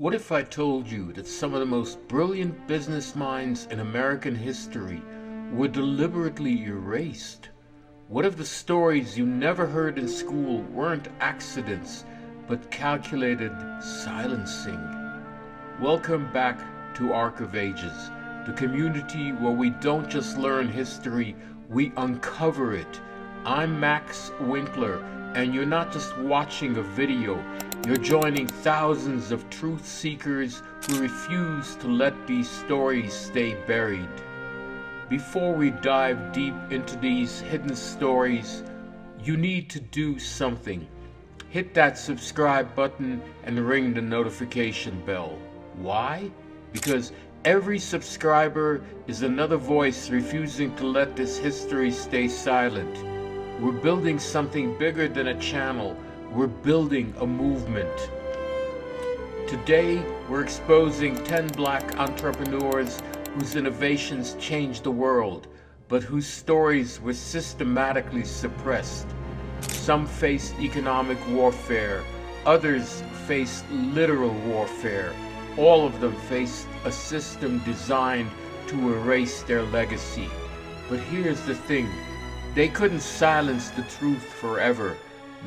What if I told you that some of the most brilliant business minds in American history were deliberately erased? What if the stories you never heard in school weren't accidents, but calculated silencing? Welcome back to Arc of Ages, the community where we don't just learn history, we uncover it. I'm Max Winkler, and you're not just watching a video, you're joining thousands of truth seekers who refuse to let these stories stay buried. Before we dive deep into these hidden stories, you need to do something. Hit that subscribe button and ring the notification bell. Why? Because every subscriber is another voice refusing to let this history stay silent. We're building something bigger than a channel. We're building a movement. Today, we're exposing 10 black entrepreneurs whose innovations changed the world, but whose stories were systematically suppressed. Some faced economic warfare, others faced literal warfare. All of them faced a system designed to erase their legacy. But here's the thing, they couldn't silence the truth forever.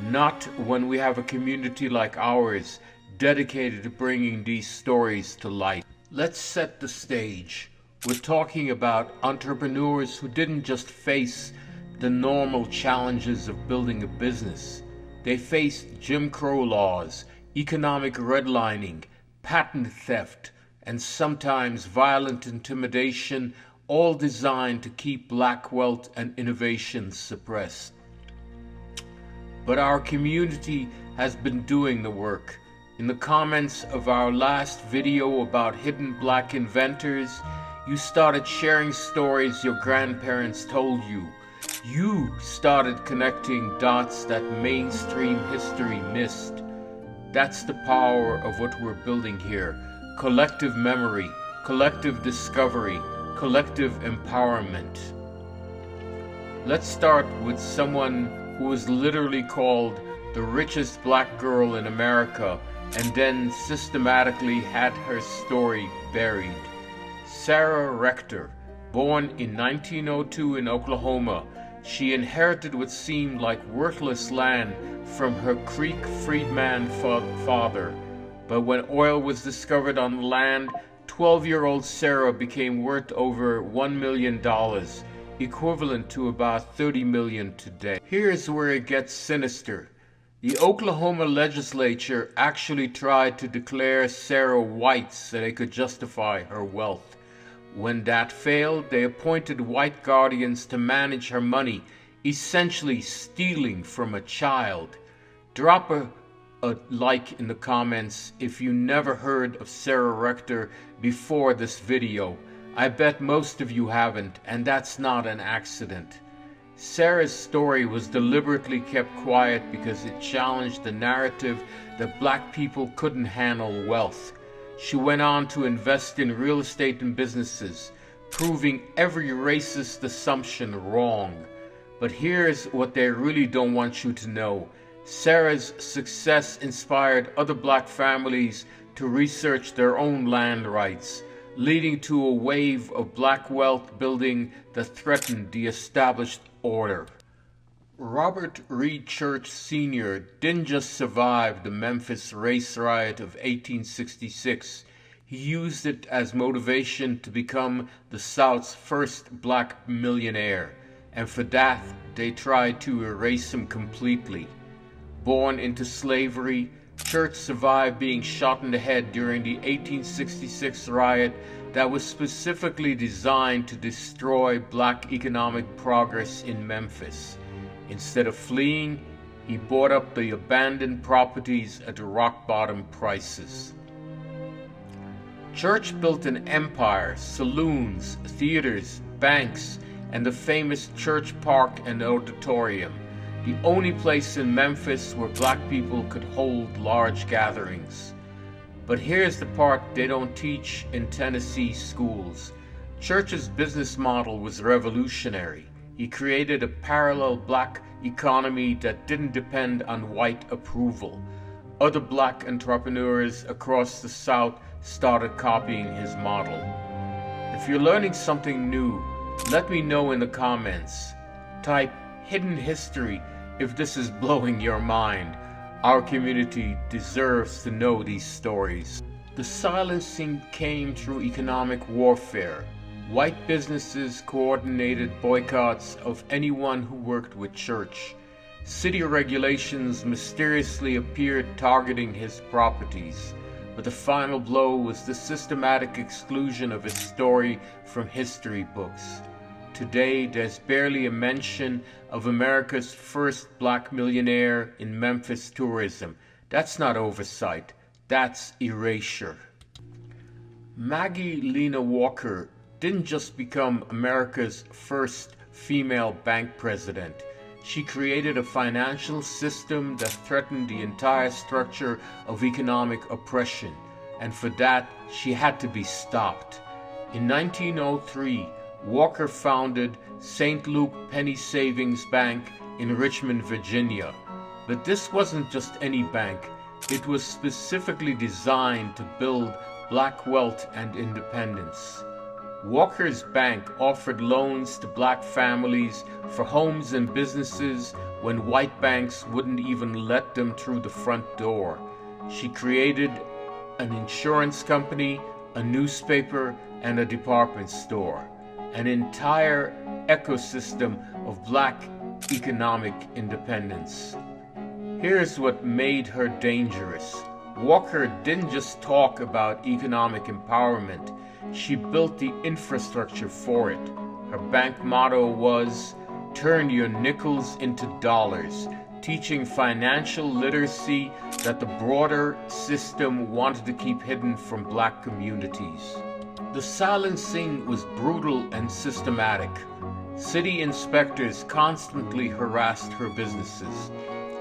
Not when we have a community like ours dedicated to bringing these stories to light. Let's set the stage. We're talking about entrepreneurs who didn't just face the normal challenges of building a business. They faced Jim Crow laws, economic redlining, patent theft, and sometimes violent intimidation, all designed to keep black wealth and innovation suppressed. But our community has been doing the work. In the comments of our last video about hidden black inventors, you started sharing stories your grandparents told you. You started connecting dots that mainstream history missed. That's the power of what we're building here. Collective memory, collective discovery, collective empowerment. Let's start with someone who was literally called the richest black girl in America and then systematically had her story buried. Sarah Rector, born in 1902 in Oklahoma, she inherited what seemed like worthless land from her Creek freedman father. But when oil was discovered on the land, 12-year-old Sarah became worth over $1 million, equivalent to about $30 million today. Here's where it gets sinister. The Oklahoma legislature actually tried to declare Sarah white so they could justify her wealth. When that failed, they appointed white guardians to manage her money, essentially stealing from a child. Drop a like in the comments if you never heard of Sarah Rector before this video. I bet most of you haven't, and that's not an accident. Sarah's story was deliberately kept quiet because it challenged the narrative that black people couldn't handle wealth. She went on to invest in real estate and businesses, proving every racist assumption wrong. But here's what they really don't want you to know. Sarah's success inspired other black families to research their own land rights, leading to a wave of black wealth building that threatened the established order. Robert Reed Church Sr. didn't just survive the Memphis race riot of 1866, he used it as motivation to become the South's first black millionaire, and for that they tried to erase him completely. Born into slavery, Church survived being shot in the head during the 1866 riot that was specifically designed to destroy black economic progress in Memphis. Instead of fleeing, he bought up the abandoned properties at rock-bottom prices. Church built an empire, saloons, theaters, banks, and the famous Church Park and Auditorium, the only place in Memphis where black people could hold large gatherings. But here's the part they don't teach in Tennessee schools. Church's business model was revolutionary. He created a parallel black economy that didn't depend on white approval. other black entrepreneurs across the South started copying his model. If you're learning something new, let me know in the comments. Type hidden history if this is blowing your mind. Our community deserves to know these stories. The silencing came through economic warfare. White businesses coordinated boycotts of anyone who worked with church. City regulations mysteriously appeared targeting his properties, but the final blow was the systematic exclusion of his story from history books. Today, there's barely a mention of America's first black millionaire in Memphis tourism. That's not oversight, that's erasure. Maggie Lena Walker didn't just become America's first female bank president. She created a financial system that threatened the entire structure of economic oppression, and for that, she had to be stopped. In 1903, Walker founded St. Luke Penny Savings Bank in Richmond, Virginia. But this wasn't just any bank. It was specifically designed to build black wealth and independence. Walker's bank offered loans to black families for homes and businesses when white banks wouldn't even let them through the front door. She created an insurance company, a newspaper, and a department store. An entire ecosystem of black economic independence. Here's what made her dangerous. Walker didn't just talk about economic empowerment, she built the infrastructure for it. Her bank motto was, "Turn your nickels into dollars," teaching financial literacy that the broader system wanted to keep hidden from black communities. The silencing was brutal and systematic. City inspectors constantly harassed her businesses.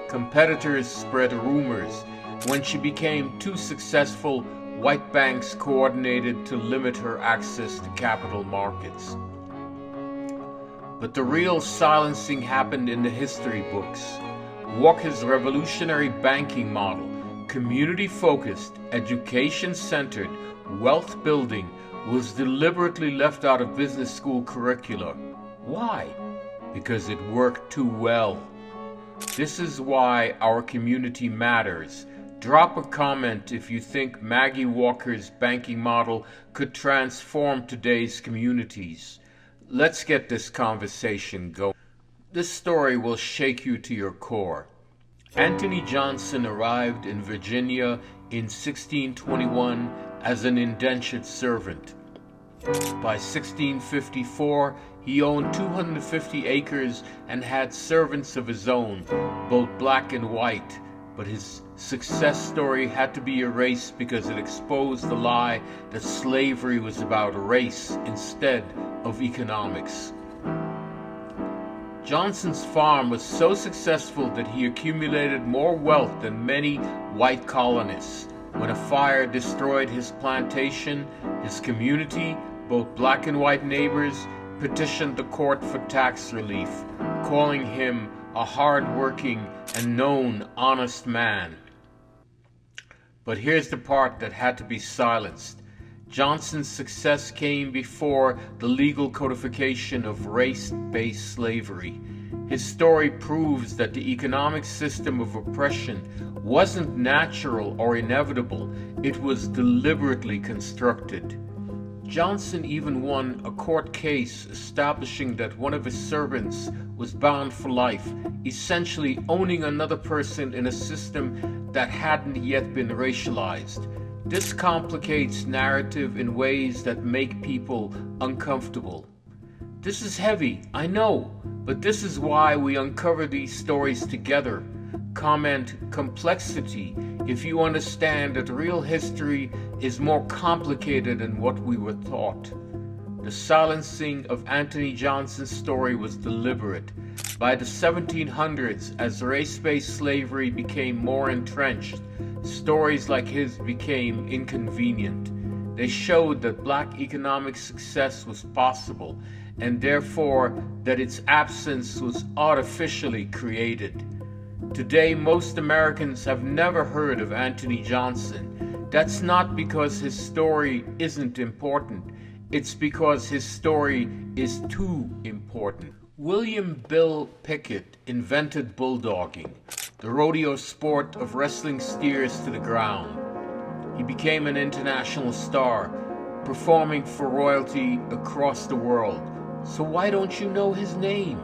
Competitors spread rumors. When she became too successful, white banks coordinated to limit her access to capital markets. But the real silencing happened in the history books. Walker's revolutionary banking model, community-focused, education-centered, wealth-building, was deliberately left out of business school curricula. Why? Because it worked too well. This is why our community matters. Drop a comment if you think Maggie Walker's banking model could transform today's communities. Let's get this conversation going. This story will shake you to your core. Anthony Johnson arrived in Virginia in 1621 as an indentured servant. By 1654, he owned 250 acres and had servants of his own, both black and white. But his success story had to be erased because it exposed the lie that slavery was about race instead of economics. Johnson's farm was so successful that he accumulated more wealth than many white colonists. When a fire destroyed his plantation, his community, both black and white neighbors, petitioned the court for tax relief, calling him a hard-working and known honest man. But here's the part that had to be silenced. Johnson's success came before the legal codification of race-based slavery. His story proves that the economic system of oppression wasn't natural or inevitable, it was deliberately constructed. Johnson even won a court case establishing that one of his servants was bound for life, essentially owning another person in a system that hadn't yet been racialized. This complicates narrative in ways that make people uncomfortable. This is heavy, I know, but this is why we uncover these stories together. Comment complexity if you understand that real history is more complicated than what we were taught. The silencing of Anthony Johnson's story was deliberate. By the 1700s, as race-based slavery became more entrenched, stories like his became inconvenient. They showed that black economic success was possible, and therefore that its absence was artificially created. Today, most Americans have never heard of Anthony Johnson. That's not because his story isn't important. It's because his story is too important. William Bill Pickett invented bulldogging, the rodeo sport of wrestling steers to the ground. He became an international star, performing for royalty across the world. So why don't you know his name?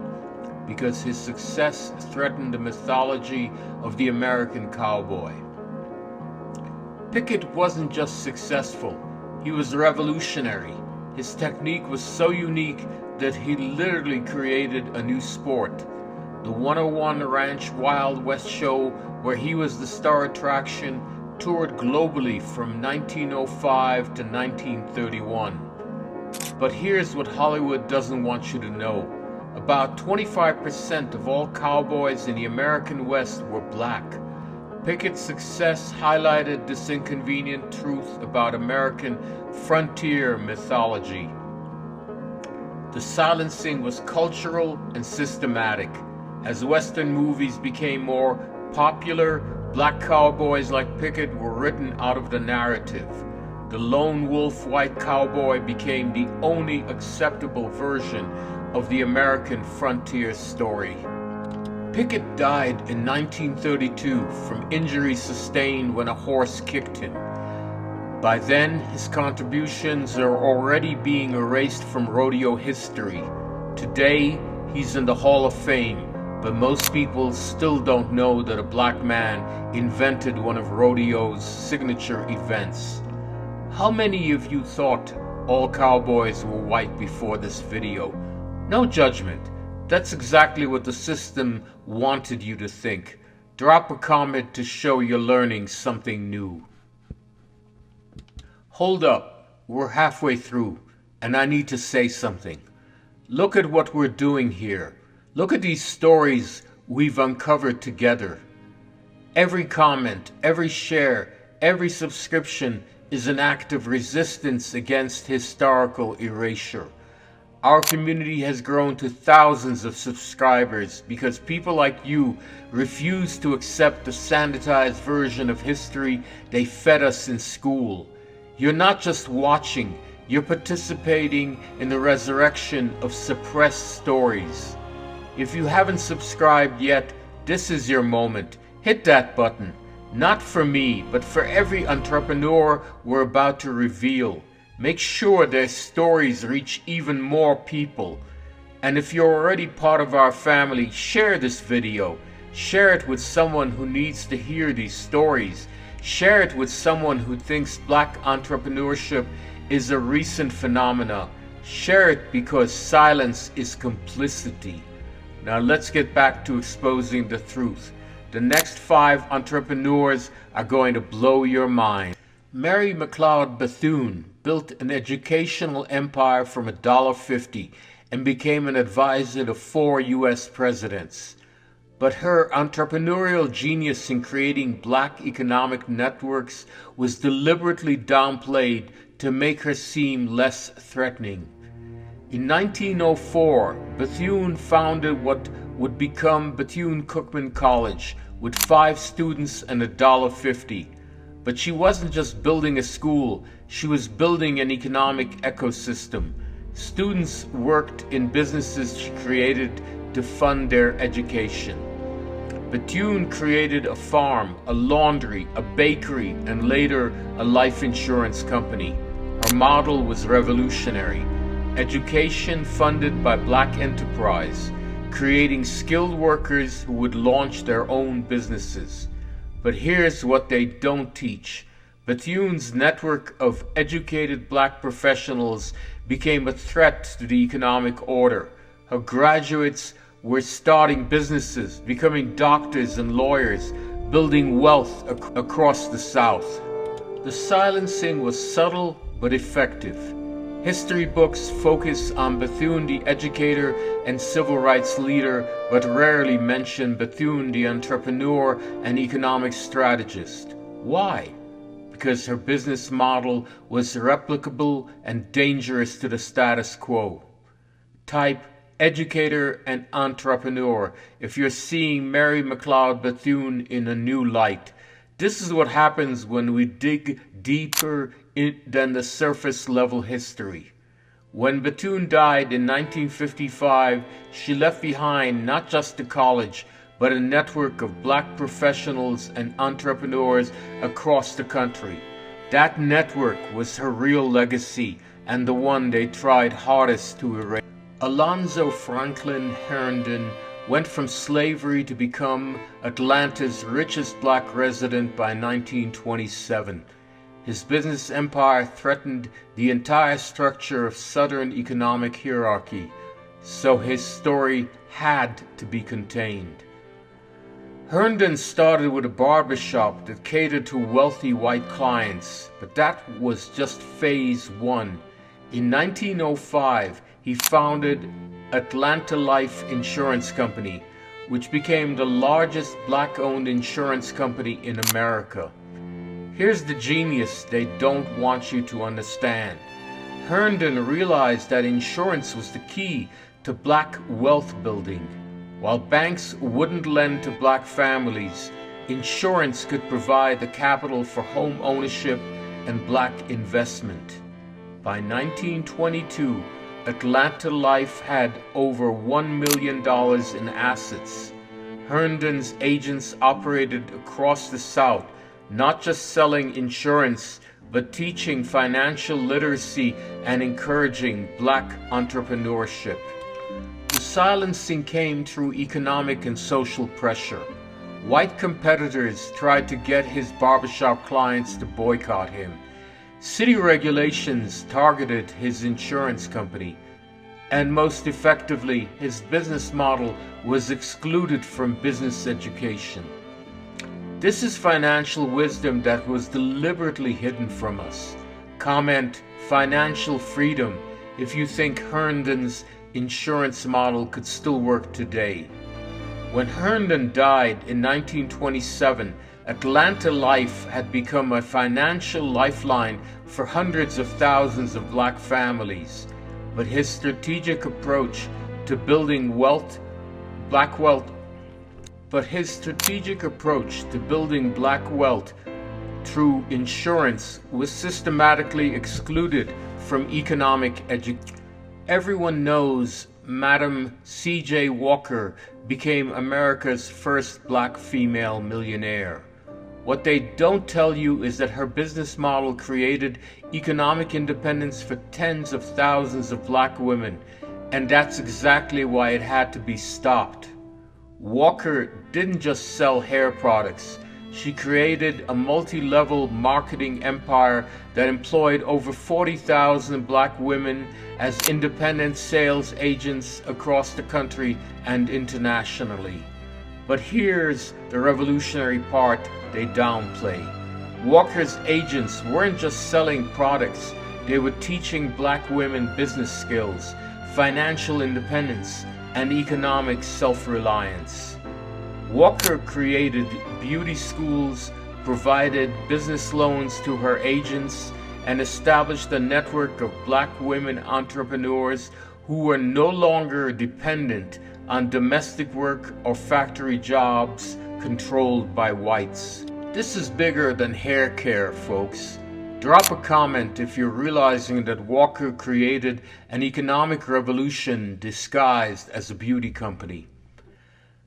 Because his success threatened the mythology of the American cowboy. Pickett wasn't just successful, he was revolutionary. His technique was so unique that he literally created a new sport. The 101 Ranch Wild West show, where he was the star attraction, toured globally from 1905 to 1931. But here's what Hollywood doesn't want you to know. About 25% of all cowboys in the American West were black. Pickett's success highlighted this inconvenient truth about American frontier mythology. The silencing was cultural and systematic. As Western movies became more popular, black cowboys like Pickett were written out of the narrative. The lone wolf white cowboy became the only acceptable version of the American frontier story. Pickett died in 1932 from injuries sustained when a horse kicked him. By then, his contributions are already being erased from rodeo history. Today, he's in the Hall of Fame, but most people still don't know that a black man invented one of rodeo's signature events. How many of you thought all cowboys were white before this video? No judgment. That's exactly what the system wanted you to think. Drop a comment to show you're learning something new. Hold up, we're halfway through, and I need to say something. Look at what we're doing here. Look at these stories we've uncovered together. Every comment, every share, every subscription is an act of resistance against historical erasure. Our community has grown to thousands of subscribers because people like you refuse to accept the sanitized version of history they fed us in school. You're not just watching, you're participating in the resurrection of suppressed stories. If you haven't subscribed yet, this is your moment. Hit that button. Not for me, but for every entrepreneur we're about to reveal. Make sure their stories reach even more people. And if you're already part of our family, share this video. Share it with someone who needs to hear these stories. Share it with someone who thinks black entrepreneurship is a recent phenomena. Share it because silence is complicity. Now let's get back to exposing the truth. The next 5 entrepreneurs are going to blow your mind. Mary McLeod Bethune built an educational empire from $1.50 and became an advisor to 4 U.S. presidents. But her entrepreneurial genius in creating black economic networks was deliberately downplayed to make her seem less threatening. In 1904, Bethune founded what would become Bethune-Cookman College with 5 students and $1.50. But she wasn't just building a school, she was building an economic ecosystem. Students worked in businesses she created to fund their education. Bethune created a farm, a laundry, a bakery, and later a life insurance company. Her model was revolutionary. Education funded by black enterprise, creating skilled workers who would launch their own businesses. But here's what they don't teach. Bethune's network of educated black professionals became a threat to the economic order. Her graduates were starting businesses, becoming doctors and lawyers, building wealth across the South. The silencing was subtle but effective. History books focus on Bethune the educator and civil rights leader, but rarely mention Bethune the entrepreneur and economic strategist. Why? Because her business model was replicable and dangerous to the status quo. Type educator, and entrepreneur if you're seeing Mary McLeod Bethune in a new light. This is what happens when we dig deeper than the surface level history. When Bethune died in 1955, she left behind not just a college, but a network of black professionals and entrepreneurs across the country. That network was her real legacy and the one they tried hardest to erase. Alonzo Franklin Herndon went from slavery to become Atlanta's richest black resident by 1927. His business empire threatened the entire structure of Southern economic hierarchy, so his story had to be contained. Herndon started with a barbershop that catered to wealthy white clients, but that was just phase one. In 1905, he founded Atlanta Life Insurance Company, which became the largest black-owned insurance company in America. Here's the genius they don't want you to understand. Herndon realized that insurance was the key to black wealth building. While banks wouldn't lend to black families, insurance could provide the capital for home ownership and black investment. By 1922, Atlanta Life had over $1 million in assets. Herndon's agents operated across the South, not just selling insurance, but teaching financial literacy and encouraging black entrepreneurship. The silencing came through economic and social pressure. White competitors tried to get his barbershop clients to boycott him. City regulations targeted his insurance company, and most effectively, his business model was excluded from business education. This is financial wisdom that was deliberately hidden from us. Comment financial freedom if you think Herndon's insurance model could still work today. When Herndon died in 1927, Atlanta Life had become a financial lifeline for hundreds of thousands of black families, but his strategic approach to building black wealth through insurance was systematically excluded from economic education. Everyone knows Madam C.J. Walker became America's first black female millionaire. What they don't tell you is that her business model created economic independence for tens of thousands of black women, and that's exactly why it had to be stopped. Walker didn't just sell hair products. She created a multi-level marketing empire that employed over 40,000 black women as independent sales agents across the country and internationally. But here's the revolutionary part they downplay. Walker's agents weren't just selling products, they were teaching black women business skills, financial independence, and economic self-reliance. Walker created beauty schools, provided business loans to her agents, and established a network of black women entrepreneurs who were no longer dependent on domestic work or factory jobs controlled by whites. This is bigger than hair care, folks. Drop a comment if you're realizing that Walker created an economic revolution disguised as a beauty company.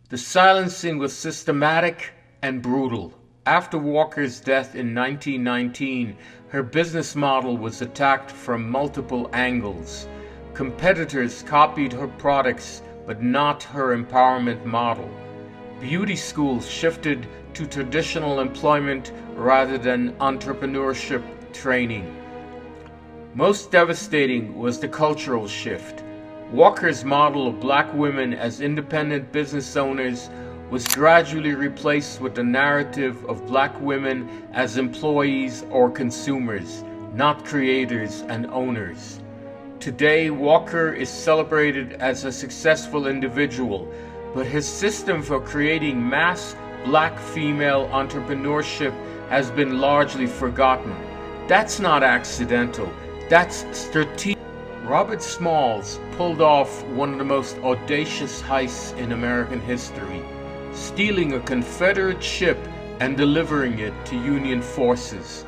The silencing was systematic and brutal. After Walker's death in 1919, her business model was attacked from multiple angles. Competitors copied her products, but not her empowerment model. Beauty schools shifted to traditional employment rather than entrepreneurship training. Most devastating was the cultural shift. Walker's model of black women as independent business owners was gradually replaced with the narrative of black women as employees or consumers, not creators and owners. Today, Walker is celebrated as a successful individual, but his system for creating mass black female entrepreneurship has been largely forgotten. That's not accidental, that's strategic. Robert Smalls pulled off one of the most audacious heists in American history, stealing a Confederate ship and delivering it to Union forces.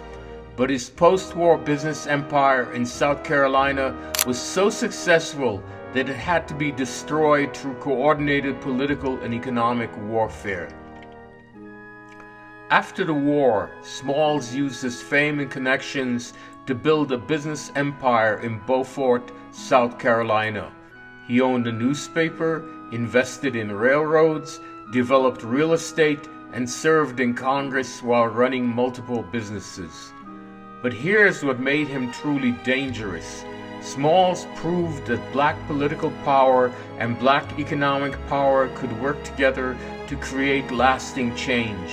But his post-war business empire in South Carolina was so successful that it had to be destroyed through coordinated political and economic warfare. After the war, Smalls used his fame and connections to build a business empire in Beaufort, South Carolina. He owned a newspaper, invested in railroads, developed real estate, and served in Congress while running multiple businesses. But here's what made him truly dangerous. Smalls proved that black political power and black economic power could work together to create lasting change.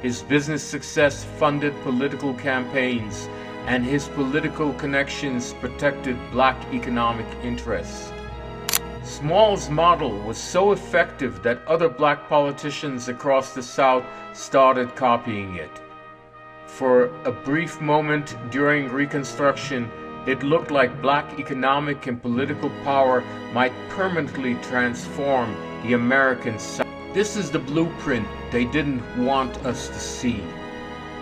His business success funded political campaigns, and his political connections protected black economic interests. Smalls' model was so effective that other black politicians across the South started copying it. For a brief moment during Reconstruction, it looked like black economic and political power might permanently transform the American South. This is the blueprint they didn't want us to see.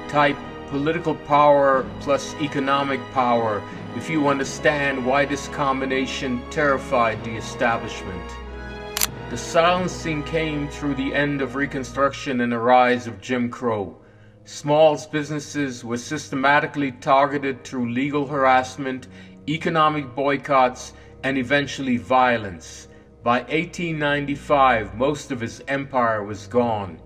Type political power plus economic power if you understand why this combination terrified the establishment. The silencing came through the end of Reconstruction and the rise of Jim Crow. Smalls' businesses were systematically targeted through legal harassment, economic boycotts, and eventually violence. By 1895, most of his empire was gone.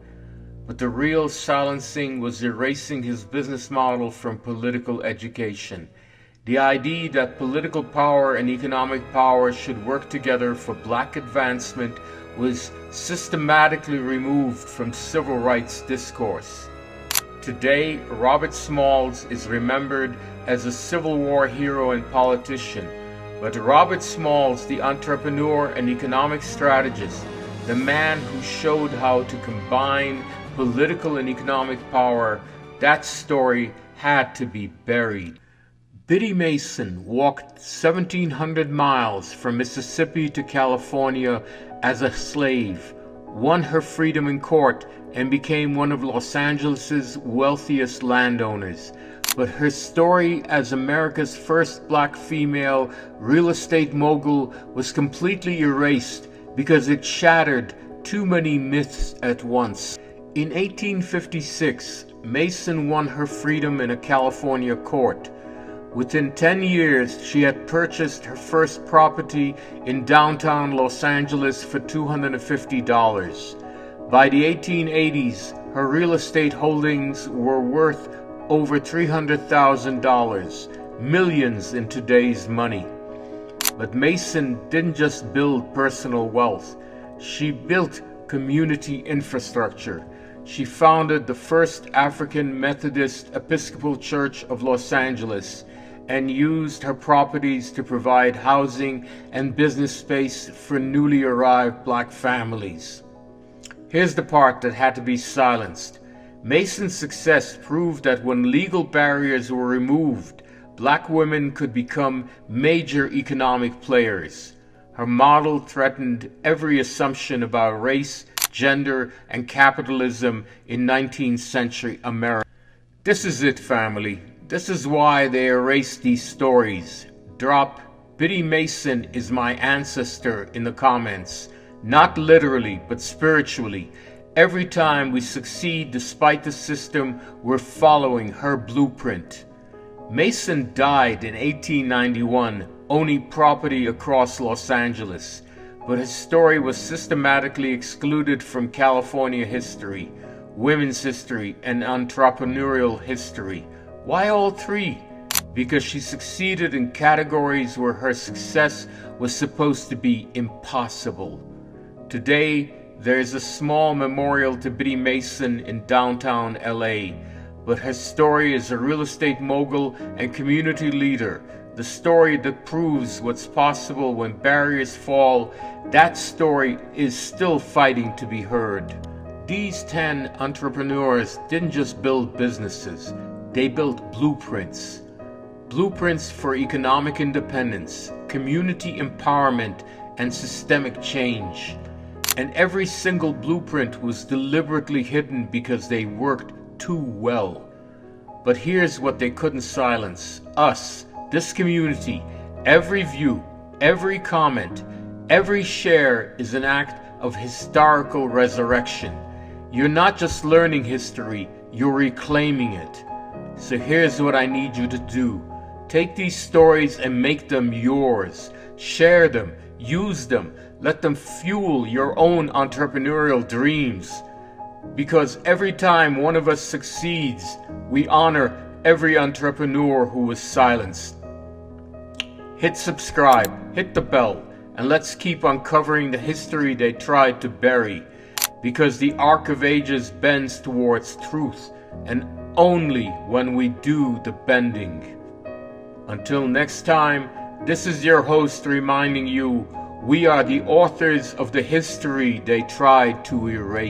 But the real silencing was erasing his business model from political education. The idea that political power and economic power should work together for black advancement was systematically removed from civil rights discourse. Today, Robert Smalls is remembered as a Civil War hero and politician, but Robert Smalls, the entrepreneur and economic strategist, the man who showed how to combine political and economic power, that story had to be buried. Biddy Mason walked 1,700 miles from Mississippi to California as a slave, won her freedom in court, and became one of Los Angeles' wealthiest landowners. But her story as America's first black female real estate mogul was completely erased because it shattered too many myths at once. In 1856, Mason won her freedom in a California court. Within 10 years, she had purchased her first property in downtown Los Angeles for $250. By the 1880s, her real estate holdings were worth over $300,000, millions in today's money. But Mason didn't just build personal wealth. She built community infrastructure. She founded the first African Methodist Episcopal Church of Los Angeles and used her properties to provide housing and business space for newly arrived black families. Here's the part that had to be silenced. Mason's success proved that when legal barriers were removed, black women could become major economic players. Her model threatened every assumption about race, gender, and capitalism in 19th century America. This is it, family. This is why they erased these stories. Drop "Biddy Mason is my ancestor" in the comments. Not literally, but spiritually. Every time we succeed despite the system, we're following her blueprint. Mason died in 1891, owning property across Los Angeles, but his story was systematically excluded from California history, women's history, and entrepreneurial history. Why all three? Because she succeeded in categories where her success was supposed to be impossible. Today, there is a small memorial to Biddy Mason in downtown LA, but her story as a real estate mogul and community leader, the story that proves what's possible when barriers fall, that story is still fighting to be heard. These 10 entrepreneurs didn't just build businesses, they built blueprints. blueprints for economic independence, community empowerment, and systemic change. And every single blueprint was deliberately hidden because they worked too well. But here's what they couldn't silence: us, this community. Every view, every comment, every share is an act of historical resurrection. You're not just learning history, you're reclaiming it. So here's what I need you to do. Take these stories and make them yours. Share them, use them, let them fuel your own entrepreneurial dreams. Because every time one of us succeeds, we honor every entrepreneur who was silenced. Hit subscribe, hit the bell, and let's keep uncovering the history they tried to bury. Because the arc of ages bends towards truth, and only when we do the bending. Until next time, this is your host reminding you, we are the authors of the history they tried to erase.